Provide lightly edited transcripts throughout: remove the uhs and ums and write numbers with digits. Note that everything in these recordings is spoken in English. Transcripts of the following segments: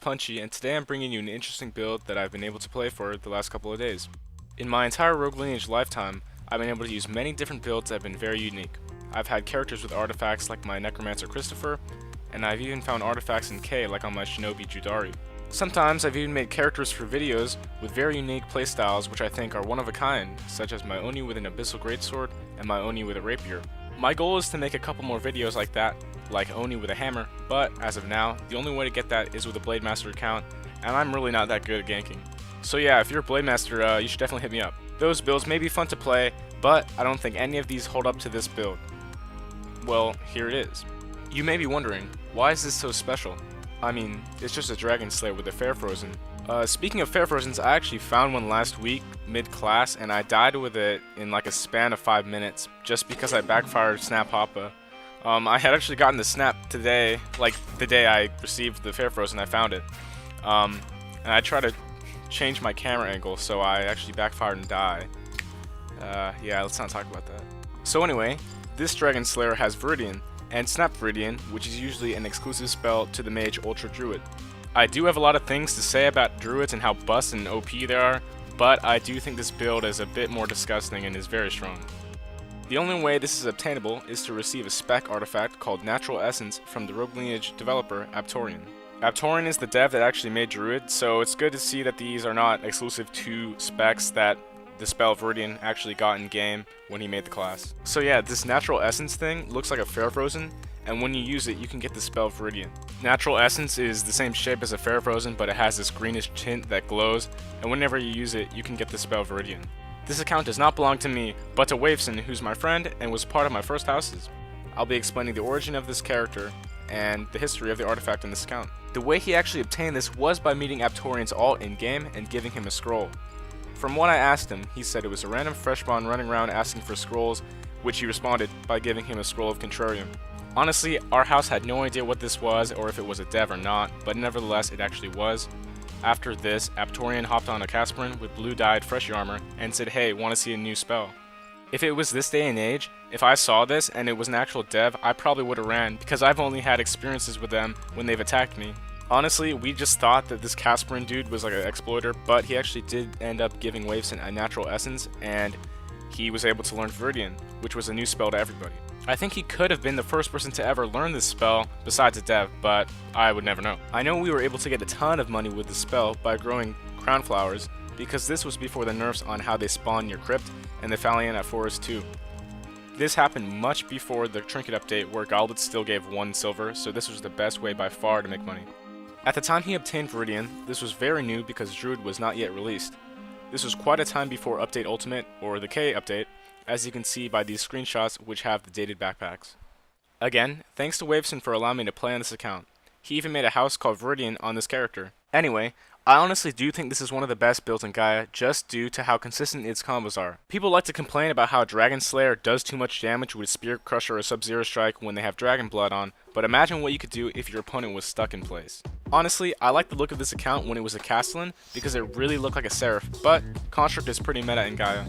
TheRealPunchee, and today I'm bringing you an interesting build that I've been able to play for the last couple of days. In my entire Rogue Lineage lifetime, I've been able to use many different builds that have been very unique. I've had characters with artifacts like my Necromancer Christopher, and I've even found artifacts in K like on my Shinobi Judaru. Sometimes I've even made characters for videos with very unique playstyles which I think are one of a kind, such as my Oni with an Abyssal Greatsword and my Oni with a Rapier. My goal is to make a couple more videos like that, like Oni with a hammer, but as of now, the only way to get that is with a Blade Master account, and I'm really not that good at ganking. So yeah, if you're a Blade Master, you should definitely hit me up. Those builds may be fun to play, but I don't think any of these hold up to this build. Well, here it is. You may be wondering, why is this so special? I mean, it's just a Dragon Slayer with a Fair Frozen. Speaking of Fair Frozens, I actually found one last week, mid-class, and I died with it in like a span of 5 minutes, just because I backfired Snap Hoppa. I had actually gotten the Snap today, like the day I received the Fair Frozen, I found it. And I tried to change my camera angle, so I actually backfired and died. Yeah, let's not talk about that. So anyway, this Dragon Slayer has Verdien, and Snap Viridian, which is usually an exclusive spell to the Mage Ultra Druid. I do have a lot of things to say about Druids and how bust and OP they are, but I do think this build is a bit more disgusting and is very strong. The only way this is obtainable is to receive a spec artifact called Natural Essence from the Rogue Lineage developer Aptorian. Aptorian is the dev that actually made Druid, so it's good to see that these are not exclusive to specs that the spell Verdien actually got in game when he made the class. So yeah, this Natural Essence thing looks like a Fair Frozen, and when you use it, you can get the spell Viridian. Natural Essence is the same shape as a Fair Frozen, but it has this greenish tint that glows, and whenever you use it, you can get the spell Viridian. This account does not belong to me, but to Waveson, who's my friend and was part of my first houses. I'll be explaining the origin of this character and the history of the artifact in this account. The way he actually obtained this was by meeting Aptorian's alt in-game and giving him a scroll. From what I asked him, he said it was a random freshbon running around asking for scrolls, which he responded by giving him a scroll of Contrarium. Honestly, our house had no idea what this was or if it was a dev or not, but nevertheless it actually was. After this, Aptorian hopped on a Casperin with blue-dyed Freshy armor and said, hey, want to see a new spell? If it was this day and age, if I saw this and it was an actual dev, I probably would have ran, because I've only had experiences with them when they've attacked me. Honestly, we just thought that this Casperin dude was like an exploiter, but he actually did end up giving Waveson a Natural Essence, and he was able to learn Verdien, which was a new spell to everybody. I think he could have been the first person to ever learn this spell, besides a dev, but I would never know. I know we were able to get a ton of money with this spell by growing crown flowers, because this was before the nerfs on how they spawn your crypt and the Phalian at Forest 2. This happened much before the Trinket update where goblets still gave 1 silver, so this was the best way by far to make money. At the time he obtained Viridian, this was very new because Druid was not yet released. This was quite a time before Update Ultimate, or the K update, as you can see by these screenshots which have the dated backpacks. Again, thanks to Waveson for allowing me to play on this account. He even made a house called Viridian on this character. Anyway, I honestly do think this is one of the best builds in Gaia just due to how consistent its combos are. People like to complain about how Dragon Slayer does too much damage with Spear Crusher or Sub-Zero Strike when they have Dragon Blood on, but imagine what you could do if your opponent was stuck in place. Honestly, I like the look of this account when it was a Castellan because it really looked like a Seraph, but Construct is pretty meta in Gaia.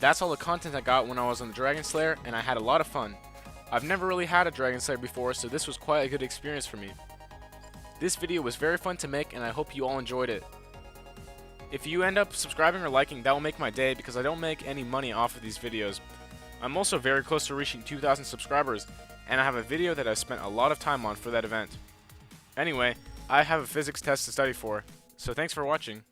That's all the content I got when I was on the Dragon Slayer, and I had a lot of fun. I've never really had a Dragon Slayer before, so this was quite a good experience for me. This video was very fun to make, and I hope you all enjoyed it. If you end up subscribing or liking, that will make my day because I don't make any money off of these videos. I'm also very close to reaching 2,000 subscribers, and I have a video that I spent a lot of time on for that event. Anyway, I have a physics test to study for, so thanks for watching.